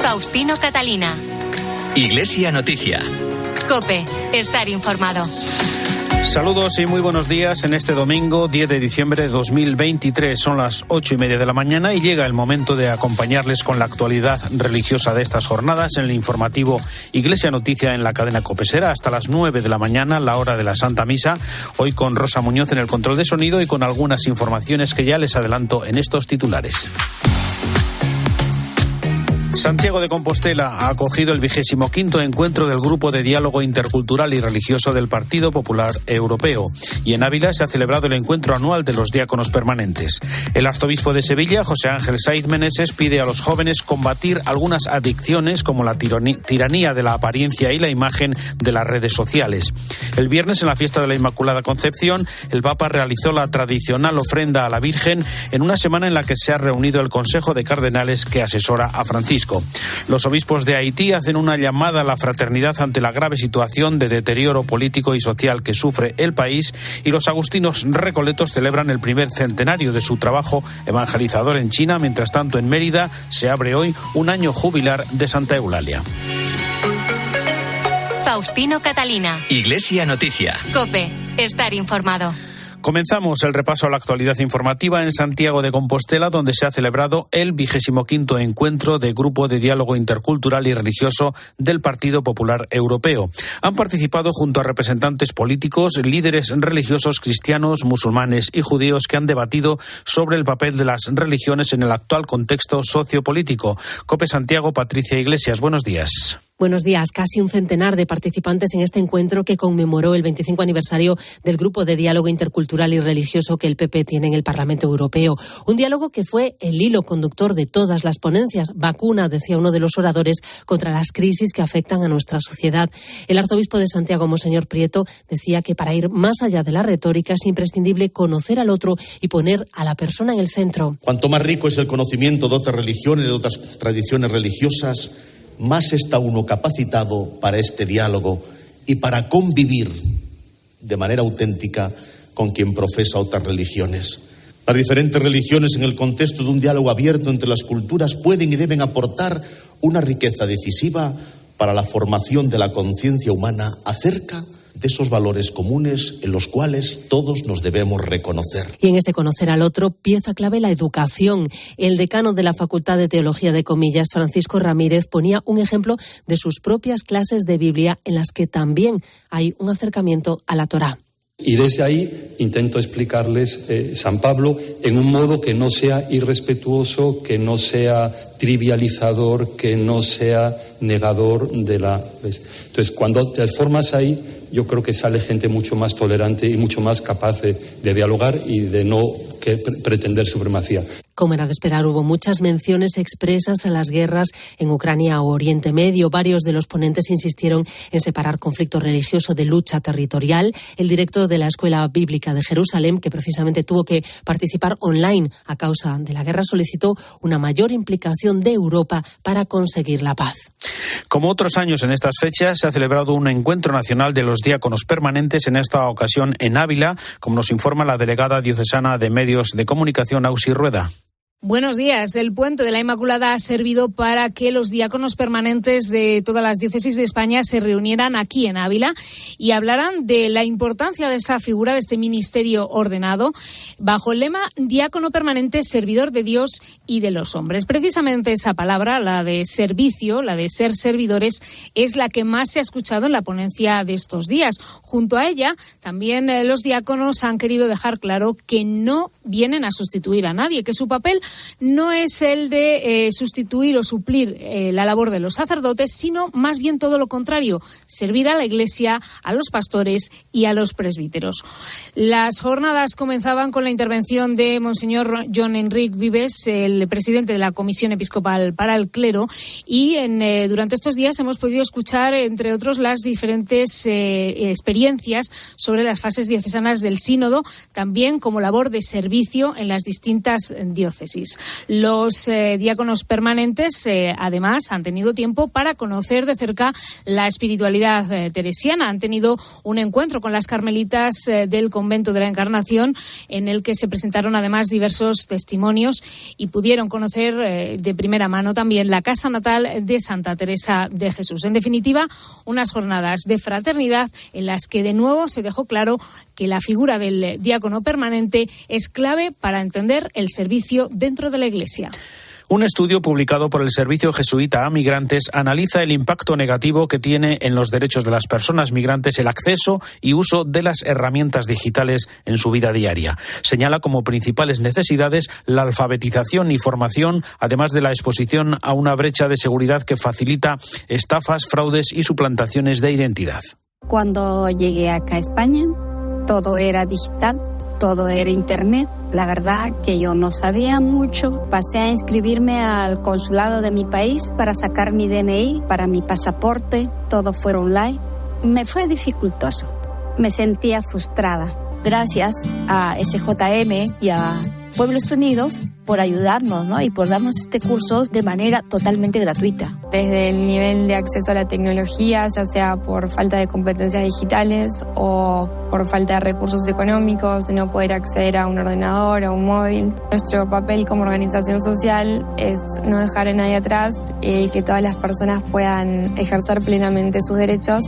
Faustino Catalina. Iglesia Noticia. COPE. Estar informado. Saludos y muy buenos días en este domingo 10 de diciembre de 2023. Son las 8:30 de la mañana y llega el momento de acompañarles con la actualidad religiosa de estas jornadas en el informativo Iglesia Noticia en la cadena COPE. Será hasta las 9 de la mañana, la hora de la Santa Misa. Hoy con Rosa Muñoz en el control de sonido y con algunas informaciones que ya les adelanto en estos titulares. Santiago de Compostela ha acogido el 25º encuentro del Grupo de Diálogo Intercultural y Religioso del Partido Popular Europeo. Y en Ávila se ha celebrado el encuentro anual de los diáconos permanentes. El arzobispo de Sevilla, José Ángel Saiz Meneses, pide a los jóvenes combatir algunas adicciones como la tiranía de la apariencia y la imagen de las redes sociales. El viernes, en la fiesta de la Inmaculada Concepción, el Papa realizó la tradicional ofrenda a la Virgen en una semana en la que se ha reunido el Consejo de Cardenales que asesora a Francisco. Los obispos de Haití hacen una llamada a la fraternidad ante la grave situación de deterioro político y social que sufre el país, y los agustinos recoletos celebran el primer centenario de su trabajo evangelizador en China. Mientras tanto, en Mérida se abre hoy un año jubilar de Santa Eulalia. Faustino Catalina. Iglesia Noticia. COPE. Estar informado. Comenzamos el repaso a la actualidad informativa en Santiago de Compostela, donde se ha celebrado el 25º encuentro de Grupo de Diálogo Intercultural y Religioso del Partido Popular Europeo. Han participado junto a representantes políticos, líderes religiosos cristianos, musulmanes y judíos que han debatido sobre el papel de las religiones en el actual contexto sociopolítico. COPE Santiago, Patricia Iglesias, buenos días. Buenos días. Casi un centenar de participantes en este encuentro que conmemoró el 25 aniversario del Grupo de Diálogo Intercultural y Religioso que el PP tiene en el Parlamento Europeo. Un diálogo que fue el hilo conductor de todas las ponencias. Vacuna, decía uno de los oradores, contra las crisis que afectan a nuestra sociedad. El arzobispo de Santiago, Monseñor Prieto, decía que para ir más allá de la retórica es imprescindible conocer al otro y poner a la persona en el centro. Cuanto más rico es el conocimiento de otras religiones, de otras tradiciones religiosas, más está uno capacitado para este diálogo y para convivir de manera auténtica con quien profesa otras religiones. Las diferentes religiones, en el contexto de un diálogo abierto entre las culturas, pueden y deben aportar una riqueza decisiva para la formación de la conciencia humana acerca de esos valores comunes en los cuales todos nos debemos reconocer. Y en ese conocer al otro, pieza clave la educación. El decano de la Facultad de Teología de Comillas, Francisco Ramírez, ponía un ejemplo de sus propias clases de Biblia en las que también hay un acercamiento a la Torá. Y desde ahí intento explicarles San Pablo en un modo que no sea irrespetuoso, que no sea trivializador, que no sea negador de la... Entonces, cuando te formas ahí, yo creo que sale gente mucho más tolerante y mucho más capaz de dialogar y de no pretender supremacía. Como era de esperar, hubo muchas menciones expresas a las guerras en Ucrania o Oriente Medio. Varios de los ponentes insistieron en separar conflicto religioso de lucha territorial. El director de la Escuela Bíblica de Jerusalén, que precisamente tuvo que participar online a causa de la guerra, solicitó una mayor implicación de Europa para conseguir la paz. Como otros años en estas fechas, se ha celebrado un encuentro nacional de los diáconos permanentes, en esta ocasión en Ávila, como nos informa la delegada diocesana de Medios de Comunicación, Auxi Rueda. Buenos días. El Puente de la Inmaculada ha servido para que los diáconos permanentes de todas las diócesis de España se reunieran aquí en Ávila y hablaran de la importancia de esta figura, de este ministerio ordenado, bajo el lema diácono permanente, servidor de Dios y de los hombres. Precisamente esa palabra, la de servicio, la de ser servidores, es la que más se ha escuchado en la ponencia de estos días. Junto a ella, también los diáconos han querido dejar claro que no vienen a sustituir a nadie, que su papel no es el de sustituir o suplir la labor de los sacerdotes, sino más bien todo lo contrario, servir a la Iglesia, a los pastores y a los presbíteros. Las jornadas comenzaban con la intervención de Monseñor John Enrique Vives, el presidente de la Comisión Episcopal para el Clero, y durante estos días hemos podido escuchar, entre otros, las diferentes experiencias sobre las fases diocesanas del sínodo, también como labor de servir servicio en las distintas diócesis. Los diáconos permanentes, además, han tenido tiempo para conocer de cerca la espiritualidad teresiana. Han tenido un encuentro con las carmelitas del Convento de la Encarnación, en el que se presentaron además diversos testimonios y pudieron conocer de primera mano también la casa natal de Santa Teresa de Jesús. En definitiva, unas jornadas de fraternidad en las que de nuevo se dejó claro que la figura del diácono permanente es clave para entender el servicio dentro de la Iglesia. Un estudio publicado por el Servicio Jesuita a Migrantes analiza el impacto negativo que tiene en los derechos de las personas migrantes el acceso y uso de las herramientas digitales en su vida diaria. Señala como principales necesidades la alfabetización y formación, además de la exposición a una brecha de seguridad que facilita estafas, fraudes y suplantaciones de identidad. Cuando llegué acá a España, todo era digital. Todo era internet. La verdad que yo no sabía mucho. Pasé a inscribirme al consulado de mi país para sacar mi DNI, para mi pasaporte. Todo fue online. Me fue dificultoso. Me sentía frustrada. Gracias a SJM y a Pueblos Unidos por ayudarnos, ¿no? Y por darnos este curso de manera totalmente gratuita. Desde el nivel de acceso a la tecnología, ya sea por falta de competencias digitales o por falta de recursos económicos, de no poder acceder a un ordenador o un móvil. Nuestro papel como organización social es no dejar a nadie atrás y que todas las personas puedan ejercer plenamente sus derechos.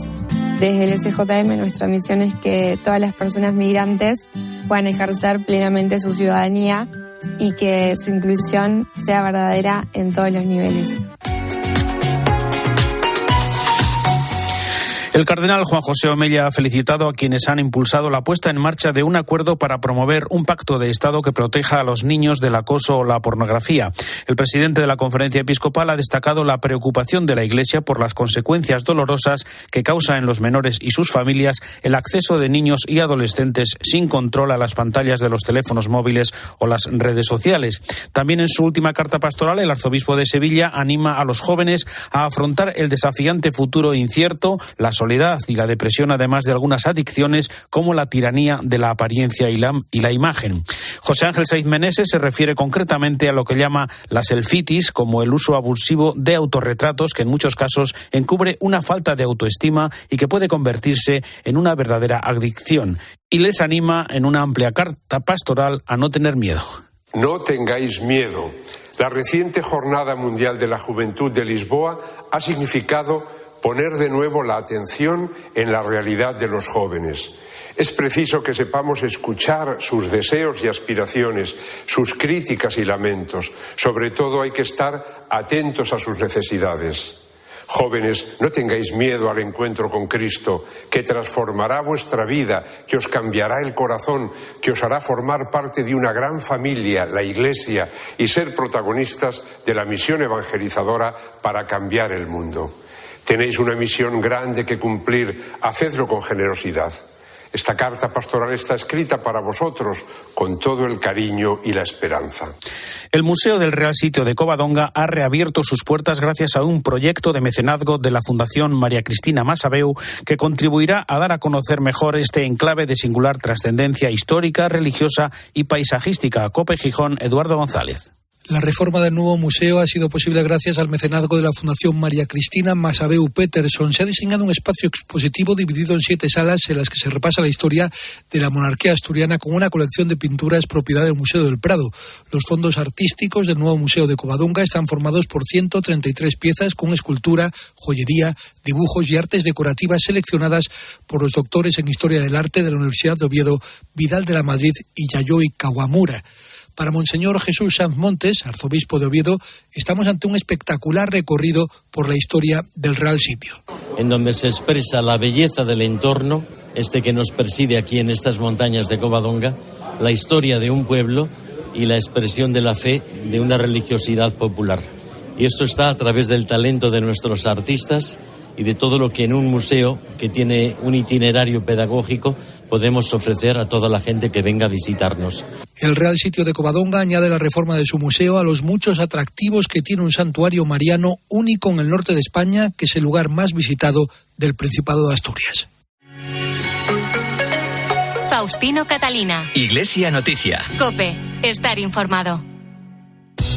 Desde el SJM nuestra misión es que todas las personas migrantes puedan ejercer plenamente su ciudadanía y que su inclusión sea verdadera en todos los niveles. El cardenal Juan José Omella ha felicitado a quienes han impulsado la puesta en marcha de un acuerdo para promover un pacto de Estado que proteja a los niños del acoso o la pornografía. El presidente de la Conferencia Episcopal ha destacado la preocupación de la Iglesia por las consecuencias dolorosas que causa en los menores y sus familias el acceso de niños y adolescentes sin control a las pantallas de los teléfonos móviles o las redes sociales. También en su última carta pastoral, el arzobispo de Sevilla anima a los jóvenes a afrontar el desafiante futuro incierto, la soledad y la depresión, además de algunas adicciones como la tiranía de la apariencia y la imagen. José Ángel Saiz Meneses se refiere concretamente a lo que llama la selfitis, como el uso abusivo de autorretratos que en muchos casos encubre una falta de autoestima y que puede convertirse en una verdadera adicción. Y les anima en una amplia carta pastoral a no tener miedo. No tengáis miedo. La reciente Jornada Mundial de la Juventud de Lisboa ha significado poner de nuevo la atención en la realidad de los jóvenes. Es preciso que sepamos escuchar sus deseos y aspiraciones, sus críticas y lamentos. Sobre todo hay que estar atentos a sus necesidades. Jóvenes, no tengáis miedo al encuentro con Cristo, que transformará vuestra vida, que os cambiará el corazón, que os hará formar parte de una gran familia, la Iglesia, y ser protagonistas de la misión evangelizadora para cambiar el mundo. Tenéis una misión grande que cumplir, hacedlo con generosidad. Esta carta pastoral está escrita para vosotros con todo el cariño y la esperanza. El Museo del Real Sitio de Covadonga ha reabierto sus puertas gracias a un proyecto de mecenazgo de la Fundación María Cristina Massaveu que contribuirá a dar a conocer mejor este enclave de singular trascendencia histórica, religiosa y paisajística. COPE Gijón, Eduardo González. La reforma del nuevo museo ha sido posible gracias al mecenazgo de la Fundación María Cristina Massaveu Peterson. Se ha diseñado un espacio expositivo dividido en 7 salas en las que se repasa la historia de la monarquía asturiana con una colección de pinturas propiedad del Museo del Prado. Los fondos artísticos del nuevo Museo de Covadonga están formados por 133 piezas con escultura, joyería, dibujos y artes decorativas seleccionadas por los doctores en Historia del Arte de la Universidad de Oviedo, Vidal de la Madrid y Yayoi Kawamura. Para Monseñor Jesús Sanz Montes, arzobispo de Oviedo, estamos ante un espectacular recorrido por la historia del Real Sitio. En donde se expresa la belleza del entorno, que nos preside aquí en estas montañas de Covadonga, la historia de un pueblo y la expresión de la fe de una religiosidad popular. Y esto está a través del talento de nuestros artistas y de todo lo que en un museo que tiene un itinerario pedagógico podemos ofrecer a toda la gente que venga a visitarnos. El Real Sitio de Covadonga añade la reforma de su museo a los muchos atractivos que tiene un santuario mariano único en el norte de España, que es el lugar más visitado del Principado de Asturias. Faustino Catalina. Iglesia Noticia. COPE. Estar informado.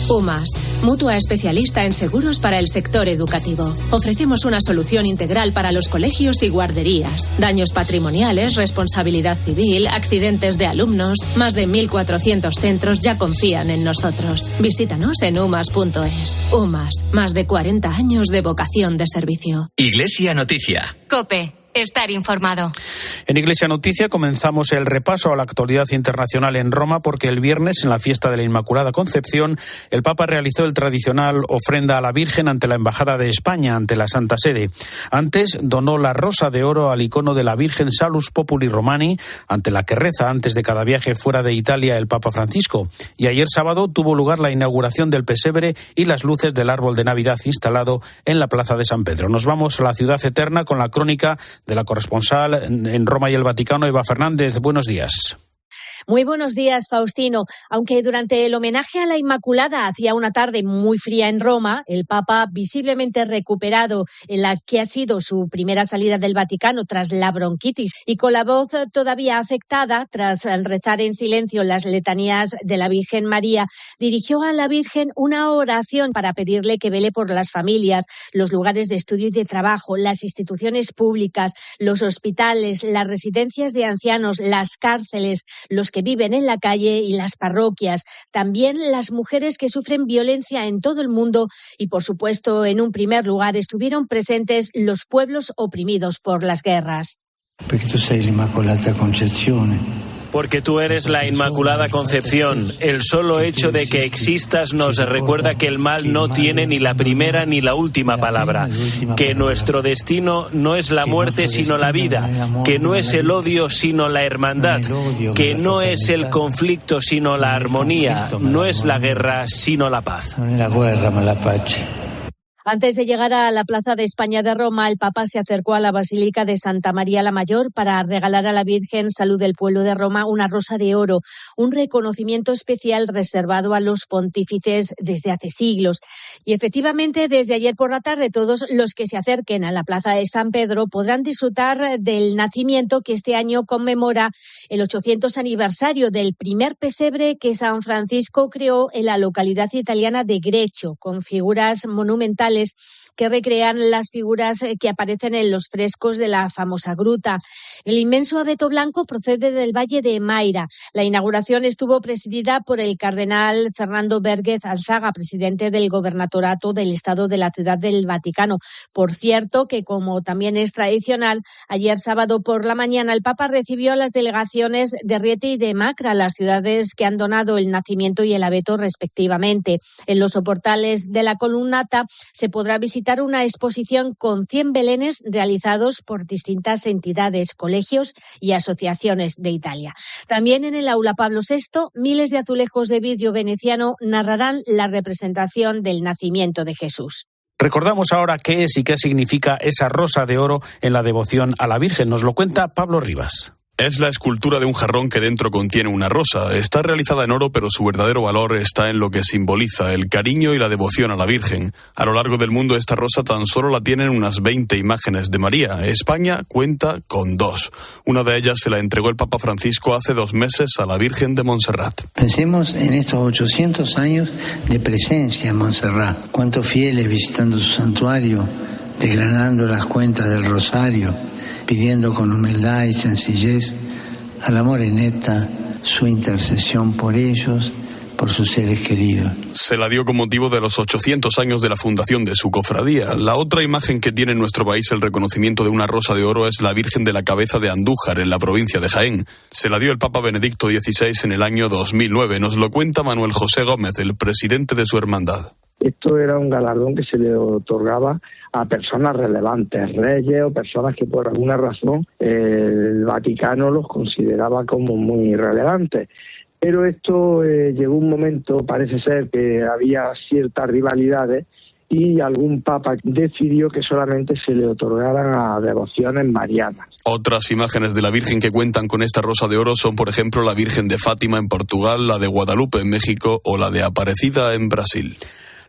UMAS, mutua especialista en seguros para el sector educativo. Ofrecemos una solución integral para los colegios y guarderías. Daños patrimoniales, responsabilidad civil, accidentes de alumnos. Más de 1.400 centros ya confían en nosotros. Visítanos en umas.es. UMAS, más de 40 años de vocación de servicio. Iglesia Noticia. COPE. Estar informado. En Iglesia Noticia comenzamos el repaso a la actualidad internacional en Roma porque el viernes, en la fiesta de la Inmaculada Concepción, el Papa realizó el tradicional ofrenda a la Virgen ante la Embajada de España, ante la Santa Sede. Antes donó la rosa de oro al icono de la Virgen Salus Populi Romani, ante la que reza antes de cada viaje fuera de Italia el Papa Francisco. Y ayer sábado tuvo lugar la inauguración del pesebre y las luces del árbol de Navidad instalado en la Plaza de San Pedro. Nos vamos a la Ciudad Eterna con la crónica de la corresponsal en Roma y el Vaticano, Eva Fernández. Buenos días. Muy buenos días, Faustino. Aunque durante el homenaje a la Inmaculada hacía una tarde muy fría en Roma, el Papa, visiblemente recuperado en la que ha sido su primera salida del Vaticano tras la bronquitis y con la voz todavía afectada tras rezar en silencio las letanías de la Virgen María, dirigió a la Virgen una oración para pedirle que vele por las familias, los lugares de estudio y de trabajo, las instituciones públicas, los hospitales, las residencias de ancianos, las cárceles, los que viven en la calle y las parroquias, también las mujeres que sufren violencia en todo el mundo y, por supuesto, en un primer lugar estuvieron presentes los pueblos oprimidos por las guerras. Porque tú sei l'Immacolata Concezione. Porque tú eres la Inmaculada Concepción. El solo hecho de que existas nos recuerda que el mal no tiene ni la primera ni la última palabra, que nuestro destino no es la muerte sino la vida, que no es el odio sino la hermandad, que no es el conflicto sino la armonía, no es la guerra sino la paz. No es la guerra, ma la pace. Antes de llegar a la Plaza de España de Roma, el Papa se acercó a la Basílica de Santa María la Mayor para regalar a la Virgen Salud del Pueblo de Roma una rosa de oro, un reconocimiento especial reservado a los pontífices desde hace siglos. Y efectivamente, desde ayer por la tarde, todos los que se acerquen a la Plaza de San Pedro podrán disfrutar del nacimiento que este año conmemora el 800 aniversario del primer pesebre que San Francisco creó en la localidad italiana de Greccio, con figuras monumentales que recrean las figuras que aparecen en los frescos de la famosa gruta. El inmenso abeto blanco procede del Valle de Mayra. La inauguración estuvo presidida por el cardenal Fernando Vérguez Alzaga, presidente del Gobernatorato del Estado de la Ciudad del Vaticano. Por cierto, que como también es tradicional, ayer sábado por la mañana el Papa recibió a las delegaciones de Rieti y de Macra, las ciudades que han donado el nacimiento y el abeto respectivamente. En los soportales de la columnata se podrá visitar una exposición con 100 belenes realizados por distintas entidades, colegios y asociaciones de Italia. También en el Aula Pablo VI, miles de azulejos de vidrio veneciano narrarán la representación del nacimiento de Jesús. Recordamos ahora qué es y qué significa esa rosa de oro en la devoción a la Virgen. Nos lo cuenta Pablo Rivas. Es la escultura de un jarrón que dentro contiene una rosa. Está realizada en oro, pero su verdadero valor está en lo que simboliza, el cariño y la devoción a la Virgen. A lo largo del mundo esta rosa tan solo la tienen unas 20 imágenes de María. España cuenta con 2. Una de ellas se la entregó el Papa Francisco hace 2 meses a la Virgen de Montserrat. Pensemos en estos 800 años de presencia en Montserrat. Cuántos fieles visitando su santuario, desgranando las cuentas del rosario, pidiendo con humildad y sencillez a la Moreneta su intercesión por ellos, por sus seres queridos. Se la dio con motivo de los 800 años de la fundación de su cofradía. La otra imagen que tiene en nuestro país el reconocimiento de una rosa de oro es la Virgen de la Cabeza de Andújar, en la provincia de Jaén. Se la dio el Papa Benedicto XVI en el año 2009. Nos lo cuenta Manuel José Gómez, el presidente de su hermandad. Esto era un galardón que se le otorgaba a personas relevantes, reyes o personas que por alguna razón el Vaticano los consideraba como muy relevantes. Pero esto llegó un momento, parece ser que había ciertas rivalidades y algún papa decidió que solamente se le otorgaran a devociones marianas. Otras imágenes de la Virgen que cuentan con esta rosa de oro son, por ejemplo, la Virgen de Fátima en Portugal, la de Guadalupe en México o la de Aparecida en Brasil.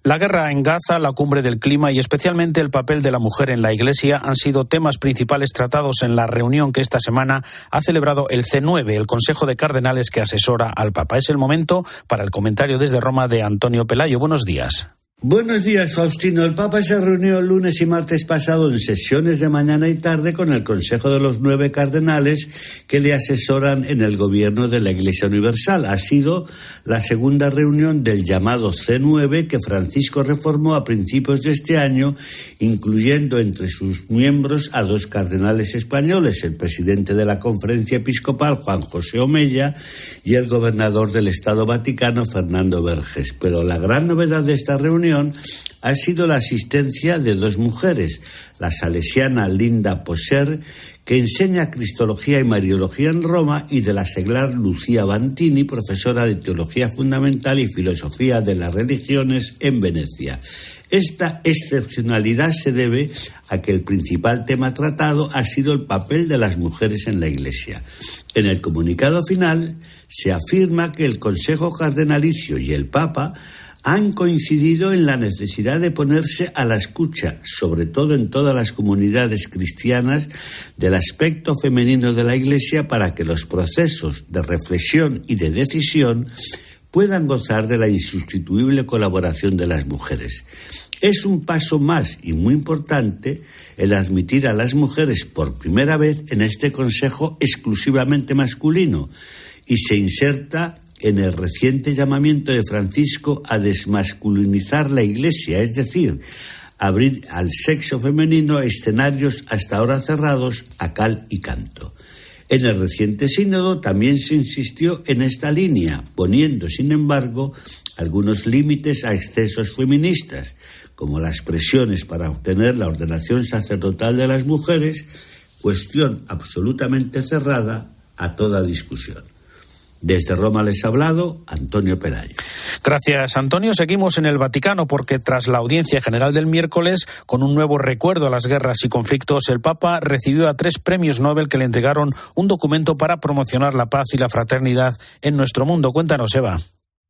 La guerra en Gaza, la cumbre del clima y especialmente el papel de la mujer en la Iglesia han sido temas principales tratados en la reunión que esta semana ha celebrado el C9, el Consejo de Cardenales que asesora al Papa. Es el momento para el comentario desde Roma de Antonio Pelayo. Buenos días. Buenos días, Faustino. El Papa se reunió el lunes y martes pasado en sesiones de mañana y tarde con el Consejo de los 9 cardenales que le asesoran en el gobierno de la Iglesia Universal. Ha sido la segunda reunión del llamado C9 que Francisco reformó a principios de este año, incluyendo entre sus miembros a 2 cardenales españoles, el presidente de la Conferencia Episcopal, Juan José Omella, y el gobernador del Estado Vaticano, Fernando Vergés. Pero la gran novedad de esta reunión ha sido la asistencia de 2 mujeres, la salesiana Linda Poser, que enseña Cristología y Mariología en Roma, y de la seglar Lucía Bantini, profesora de Teología Fundamental y Filosofía de las Religiones en Venecia. Esta excepcionalidad se debe a que el principal tema tratado ha sido el papel de las mujeres en la Iglesia. En el comunicado final se afirma que el Consejo Cardenalicio y el Papa han coincidido en la necesidad de ponerse a la escucha, sobre todo en todas las comunidades cristianas, del aspecto femenino de la Iglesia para que los procesos de reflexión y de decisión puedan gozar de la insustituible colaboración de las mujeres. Es un paso más y muy importante el admitir a las mujeres por primera vez en este consejo exclusivamente masculino y se inserta en el reciente llamamiento de Francisco a desmasculinizar la Iglesia, es decir, abrir al sexo femenino escenarios hasta ahora cerrados a cal y canto. En el reciente sínodo también se insistió en esta línea, poniendo, sin embargo, algunos límites a excesos feministas, como las presiones para obtener la ordenación sacerdotal de las mujeres, cuestión absolutamente cerrada a toda discusión. Desde Roma les ha hablado Antonio Pelayo. Gracias, Antonio. Seguimos en el Vaticano porque tras la audiencia general del miércoles, con un nuevo recuerdo a las guerras y conflictos, el Papa recibió a 3 premios Nobel que le entregaron un documento para promocionar la paz y la fraternidad en nuestro mundo. Cuéntanos, Eva.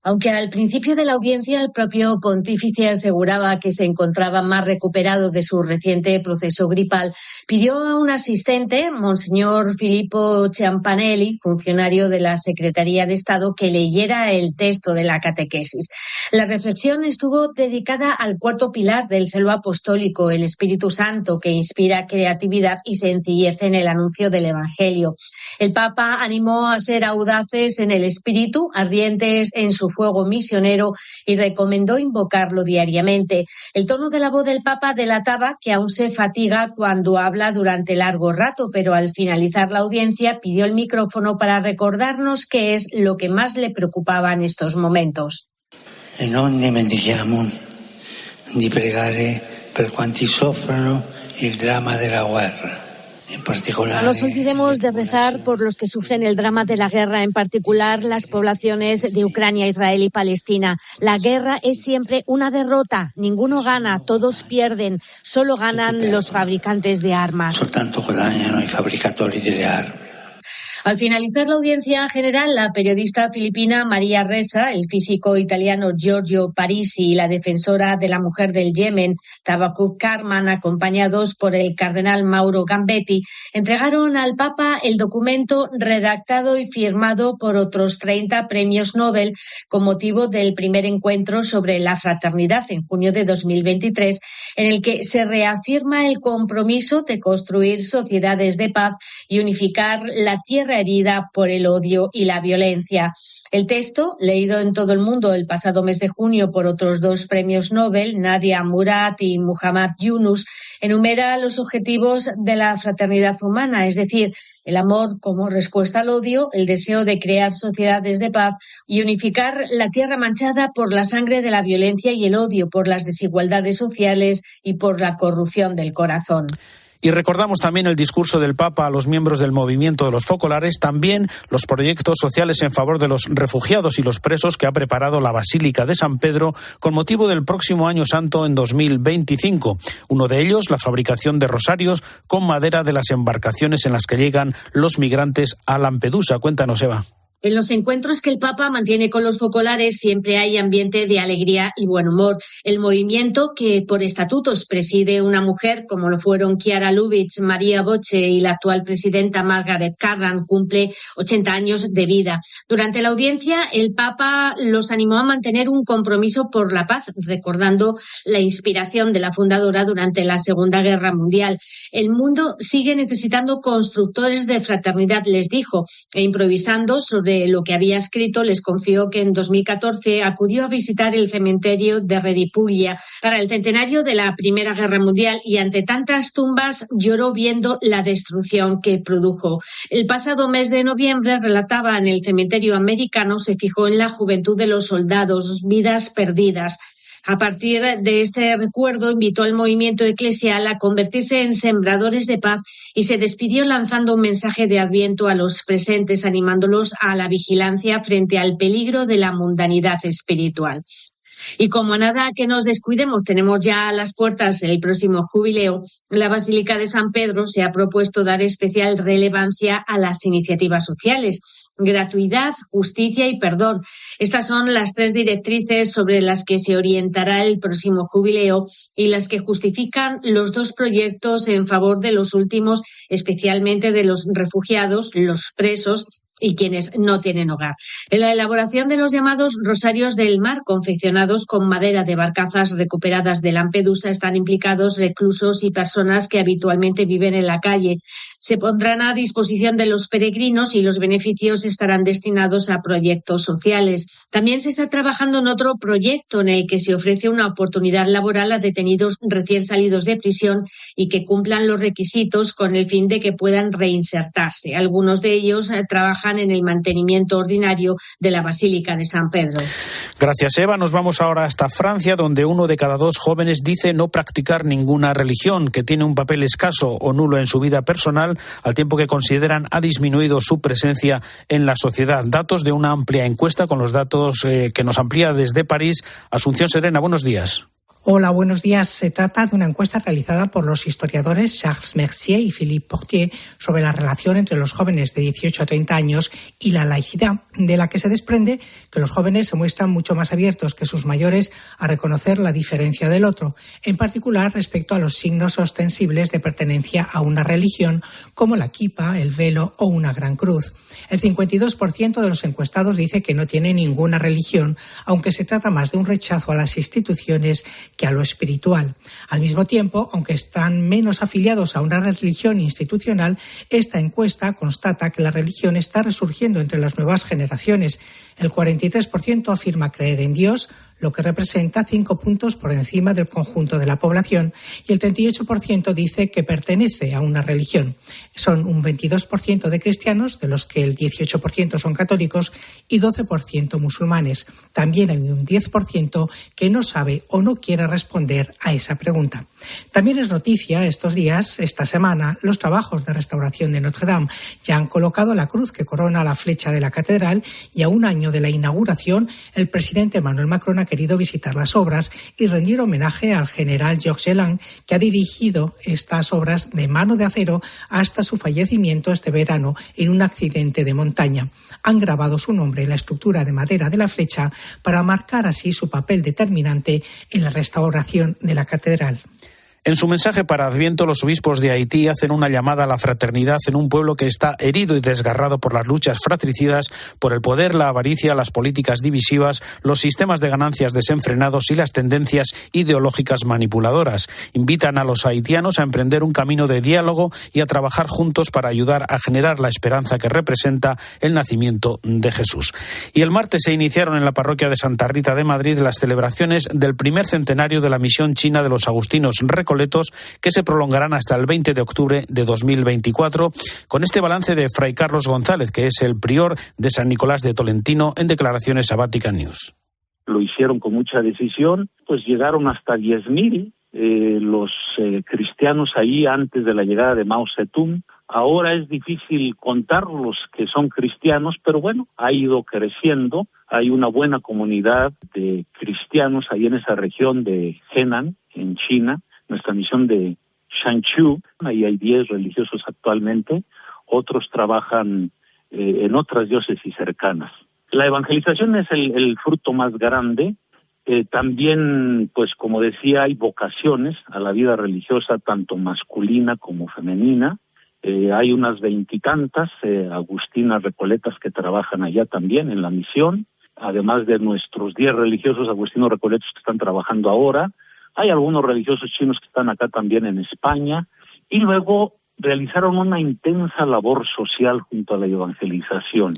Aunque al principio de la audiencia el propio pontífice aseguraba que se encontraba más recuperado de su reciente proceso gripal, pidió a un asistente, Monseñor Filippo Ciampanelli, funcionario de la Secretaría de Estado, que leyera el texto de la catequesis. La reflexión estuvo dedicada al 4º pilar del celo apostólico, el Espíritu Santo, que inspira creatividad y sencillez en el anuncio del Evangelio. El Papa animó a ser audaces en el espíritu, ardientes en su fuego misionero, y recomendó invocarlo diariamente. El tono de la voz del Papa delataba que aún se fatiga cuando habla durante largo rato, pero al finalizar la audiencia pidió el micrófono para recordarnos qué es lo que más le preocupaba en estos momentos. E non dimentichiamo di pregare per quanti soffrono il dramma della guerra. No nos olvidemos de rezar por los que sufren el drama de la guerra, en particular las poblaciones de Ucrania, Israel y Palestina. La guerra es siempre una derrota. Ninguno gana, todos pierden. Solo ganan los fabricantes de armas. Soltanto guadagnano i fabbricatori delle armi. Al finalizar la audiencia general, la periodista filipina María Ressa, el físico italiano Giorgio Parisi y la defensora de la mujer del Yemen, Tawakkuf Karman, acompañados por el cardenal Mauro Gambetti, entregaron al Papa el documento redactado y firmado por otros 30 premios Nobel con motivo del primer encuentro sobre la fraternidad en junio de 2023, en el que se reafirma el compromiso de construir sociedades de paz y unificar la tierra herida por el odio y la violencia. El texto, leído en todo el mundo el pasado mes de junio por otros 2 premios Nobel, Nadia Murad y Muhammad Yunus, enumera los objetivos de la fraternidad humana, es decir, el amor como respuesta al odio, el deseo de crear sociedades de paz y unificar la tierra manchada por la sangre de la violencia y el odio, por las desigualdades sociales y por la corrupción del corazón. Y recordamos también el discurso del Papa a los miembros del movimiento de los focolares, también los proyectos sociales en favor de los refugiados y los presos que ha preparado la Basílica de San Pedro con motivo del próximo Año Santo en 2025. Uno de ellos, la fabricación de rosarios con madera de las embarcaciones en las que llegan los migrantes a Lampedusa. Cuéntanos, Eva. En los encuentros que el Papa mantiene con los focolares siempre hay ambiente de alegría y buen humor. El movimiento, que por estatutos preside una mujer, como lo fueron Chiara Lubitsch, María Bocce y la actual presidenta Margaret Carran, cumple 80 años de vida. Durante la audiencia, el Papa los animó a mantener un compromiso por la paz, recordando la inspiración de la fundadora durante la Segunda Guerra Mundial. El mundo sigue necesitando constructores de fraternidad, les dijo, e improvisando sobre lo que había escrito, les confió que en 2014 acudió a visitar el cementerio de Redipuglia para el centenario de la Primera Guerra Mundial y ante tantas tumbas lloró viendo la destrucción que produjo. El pasado mes de noviembre, relataba, en el cementerio americano se fijó en la juventud de los soldados, vidas perdidas. A partir de este recuerdo, invitó al movimiento eclesial a convertirse en sembradores de paz y se despidió lanzando un mensaje de adviento a los presentes, animándolos a la vigilancia frente al peligro de la mundanidad espiritual. Y como nada que nos descuidemos, tenemos ya a las puertas el próximo jubileo, la Basílica de San Pedro se ha propuesto dar especial relevancia a las iniciativas sociales. Gratuidad, justicia y perdón. Estas son las 3 directrices sobre las que se orientará el próximo jubileo y las que justifican los 2 proyectos en favor de los últimos, especialmente de los refugiados, los presos y quienes no tienen hogar. En la elaboración de los llamados rosarios del mar, confeccionados con madera de barcazas recuperadas de Lampedusa, están implicados reclusos y personas que habitualmente viven en la calle. Se pondrán a disposición de los peregrinos y los beneficios estarán destinados a proyectos sociales. También se está trabajando en otro proyecto en el que se ofrece una oportunidad laboral a detenidos recién salidos de prisión y que cumplan los requisitos con el fin de que puedan reinsertarse. Algunos de ellos trabajan en el mantenimiento ordinario de la Basílica de San Pedro. Gracias, Eva. Nos vamos ahora hasta Francia, donde 1 de cada 2 jóvenes dice no practicar ninguna religión, que tiene un papel escaso o nulo en su vida personal, al tiempo que consideran ha disminuido su presencia en la sociedad. Datos de una amplia encuesta con los datos que nos amplía desde París. Asunción Serena, buenos días. Hola, buenos días. Se trata de una encuesta realizada por los historiadores Charles Mercier y Philippe Portier sobre la relación entre los jóvenes de 18 a 30 años y la laicidad, de la que se desprende que los jóvenes se muestran mucho más abiertos que sus mayores a reconocer la diferencia del otro, en particular respecto a los signos ostensibles de pertenencia a una religión como la kipa, el velo o una gran cruz. El 52% de los encuestados dice que no tiene ninguna religión, aunque se trata más de un rechazo a las instituciones que a lo espiritual. Al mismo tiempo, aunque están menos afiliados a una religión institucional, esta encuesta constata que la religión está resurgiendo entre las nuevas generaciones. El 43% afirma creer en Dios, lo que representa 5 puntos por encima del conjunto de la población, y el 38% dice que pertenece a una religión. Son un 22% de cristianos, de los que el 18% son católicos, y 12% musulmanes. También hay un 10% que no sabe o no quiere responder a esa pregunta. También es noticia estos días, esta semana, los trabajos de restauración de Notre Dame. Ya han colocado la cruz que corona la flecha de la catedral y a un año de la inauguración, el presidente Emmanuel Macron ha querido visitar las obras y rendir homenaje al general Georges Gelang, que ha dirigido estas obras de mano de acero hasta su fallecimiento este verano en un accidente de montaña. Han grabado su nombre en la estructura de madera de la flecha para marcar así su papel determinante en la restauración de la catedral. En su mensaje para Adviento, los obispos de Haití hacen una llamada a la fraternidad en un pueblo que está herido y desgarrado por las luchas fratricidas, por el poder, la avaricia, las políticas divisivas, los sistemas de ganancias desenfrenados y las tendencias ideológicas manipuladoras. Invitan a los haitianos a emprender un camino de diálogo y a trabajar juntos para ayudar a generar la esperanza que representa el nacimiento de Jesús. Y el martes se iniciaron en la parroquia de Santa Rita de Madrid las celebraciones del primer centenario de la misión china de los agustinos recoletos, que se prolongarán hasta el 20 de octubre de 2024, con este balance de Fray Carlos González, que es el prior de San Nicolás de Tolentino, en declaraciones a Vatican News. Lo hicieron con mucha decisión, pues llegaron hasta 10,000 los cristianos ahí antes de la llegada de Mao Zedong. Ahora es difícil contar los que son cristianos, pero bueno, ha ido creciendo. Hay una buena comunidad de cristianos ahí en esa región de Henan, en China. Nuestra misión de Shanqiu, ahí hay 10 religiosos actualmente, otros trabajan en otras diócesis cercanas. La evangelización es el fruto más grande. También, pues como decía, hay vocaciones a la vida religiosa, tanto masculina como femenina. Hay unas 20 y tantas agustinas recoletas que trabajan allá también en la misión, además de nuestros 10 religiosos agustinos recoletos que están trabajando ahora. Hay algunos religiosos chinos que están acá también en España, y luego realizaron una intensa labor social junto a la evangelización.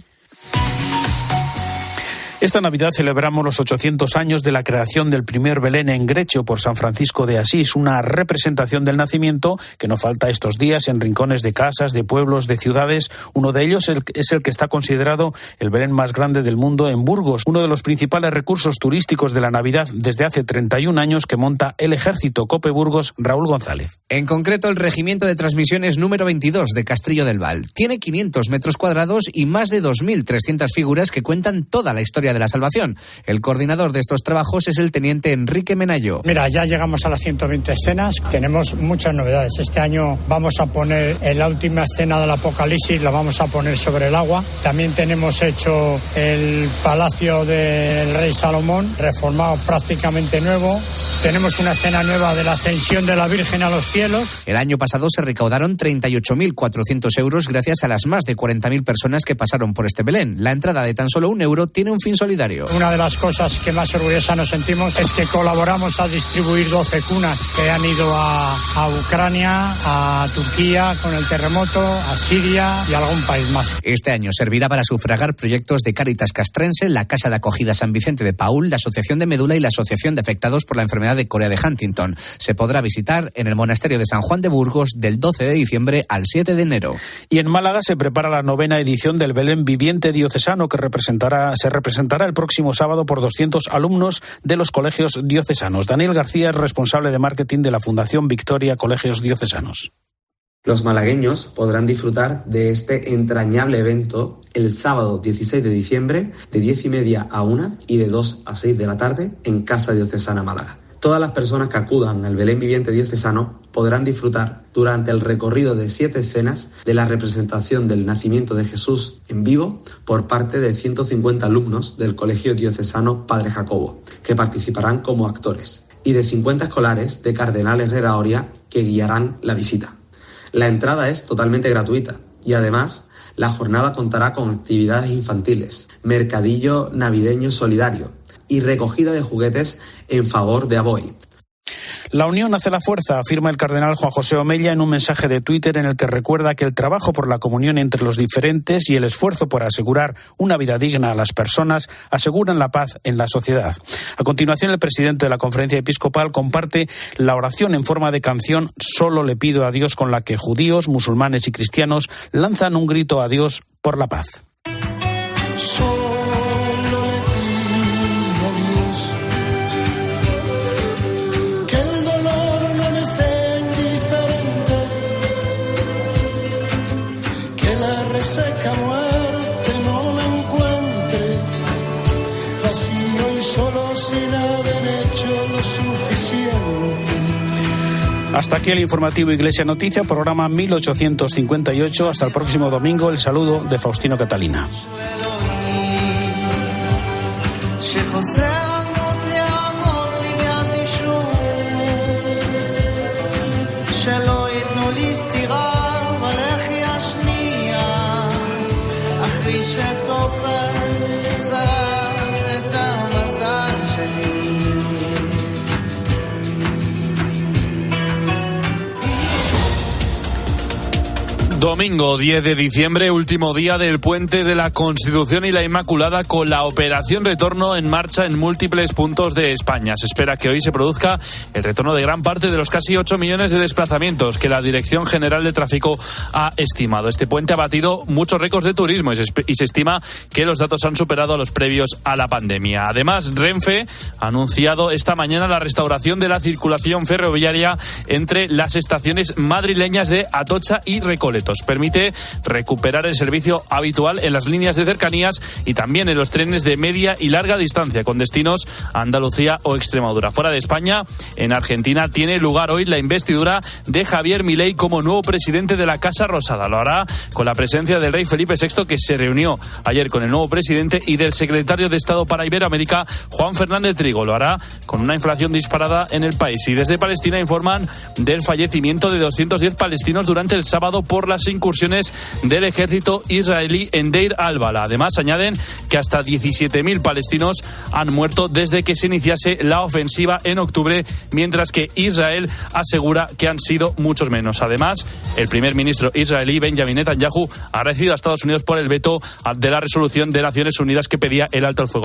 Esta Navidad celebramos los 800 años de la creación del primer Belén en Grecho por San Francisco de Asís, una representación del nacimiento que no falta estos días en rincones de casas, de pueblos, de ciudades. Uno de ellos es el que está considerado el Belén más grande del mundo en Burgos, uno de los principales recursos turísticos de la Navidad desde hace 31 años que monta el Ejército. COPE Burgos, Raúl González. En concreto, el Regimiento de Transmisiones número 22 de Castrillo del Val. Tiene 500 metros cuadrados y más de 2.300 figuras que cuentan toda la historia de la salvación. El coordinador de estos trabajos es el teniente Enrique Menayo. Mira, ya llegamos a las 120 escenas, tenemos muchas novedades. Este año vamos a poner la última escena del Apocalipsis, la vamos a poner sobre el agua. También tenemos hecho el Palacio del Rey Salomón, reformado prácticamente nuevo. Tenemos una escena nueva de la ascensión de la Virgen a los cielos. El año pasado se recaudaron 38.400 euros gracias a las más de 40.000 personas que pasaron por este Belén. La entrada de tan solo €1 tiene un fin solidario. Una de las cosas que más orgullosa nos sentimos es que colaboramos a distribuir 12 cunas que han ido a Ucrania, a Turquía con el terremoto, a Siria y a algún país más. Este año servirá para sufragar proyectos de Cáritas Castrense, la Casa de Acogida San Vicente de Paúl, la Asociación de Médula y la Asociación de Afectados por la Enfermedad de Corea de Huntington. Se podrá visitar en el Monasterio de San Juan de Burgos del 12 de diciembre al 7 de enero. Y en Málaga se prepara la 9ª edición del Belén Viviente Diocesano que se representará el próximo sábado por 200 alumnos de los colegios diocesanos. Daniel García es responsable de marketing de la Fundación Victoria Colegios Diocesanos. Los malagueños podrán disfrutar de este entrañable evento el sábado 16 de diciembre de 10:30 a 1 y de 2 a 6 de la tarde en Casa Diocesana Málaga. Todas las personas que acudan al Belén Viviente Diocesano podrán disfrutar durante el recorrido de 7 escenas de la representación del nacimiento de Jesús en vivo por parte de 150 alumnos del Colegio Diocesano Padre Jacobo, que participarán como actores, y de 50 escolares de Cardenal Herrera Oria que guiarán la visita. La entrada es totalmente gratuita y además la jornada contará con actividades infantiles, mercadillo navideño solidario y recogida de juguetes en favor de Aboy. La unión hace la fuerza, afirma el cardenal Juan José Omella en un mensaje de Twitter en el que recuerda que el trabajo por la comunión entre los diferentes y el esfuerzo por asegurar una vida digna a las personas aseguran la paz en la sociedad. A continuación, el presidente de la Conferencia Episcopal comparte la oración en forma de canción Solo le pido a Dios, con la que judíos, musulmanes y cristianos lanzan un grito a Dios por la paz. Seca muerte no me encuentre vacío y solo sin haber hecho lo suficiente. Hasta aquí el informativo Iglesia Noticia, programa 1858. Hasta el próximo domingo. El saludo de Faustino Catalina. Domingo 10 de diciembre, último día del Puente de la Constitución y la Inmaculada, con la operación retorno en marcha en múltiples puntos de España. Se espera que hoy se produzca el retorno de gran parte de los casi 8 millones de desplazamientos que la Dirección General de Tráfico ha estimado. Este puente ha batido muchos récords de turismo y se estima que los datos han superado a los previos a la pandemia. Además, Renfe ha anunciado esta mañana la restauración de la circulación ferroviaria entre las estaciones madrileñas de Atocha y Recoletos. pasajeros. Permite recuperar el servicio habitual en las líneas de cercanías y también en los trenes de media y larga distancia con destinos a Andalucía o Extremadura. Fuera de España, en Argentina tiene lugar hoy la investidura de Javier Milei como nuevo presidente de la Casa Rosada. Lo hará con la presencia del rey Felipe VI, que se reunió ayer con el nuevo presidente, y del secretario de Estado para Iberoamérica, Juan Fernández Trigo. Lo hará con una inflación disparada en el país. Y desde Palestina informan del fallecimiento de 210 palestinos durante el sábado por las incursiones del ejército israelí en Deir al-Bala. Además, añaden que hasta 17.000 palestinos han muerto desde que se iniciase la ofensiva en octubre, mientras que Israel asegura que han sido muchos menos. Además, el primer ministro israelí, Benjamin Netanyahu, ha agradecido a Estados Unidos por el veto de la resolución de Naciones Unidas que pedía el alto al fuego.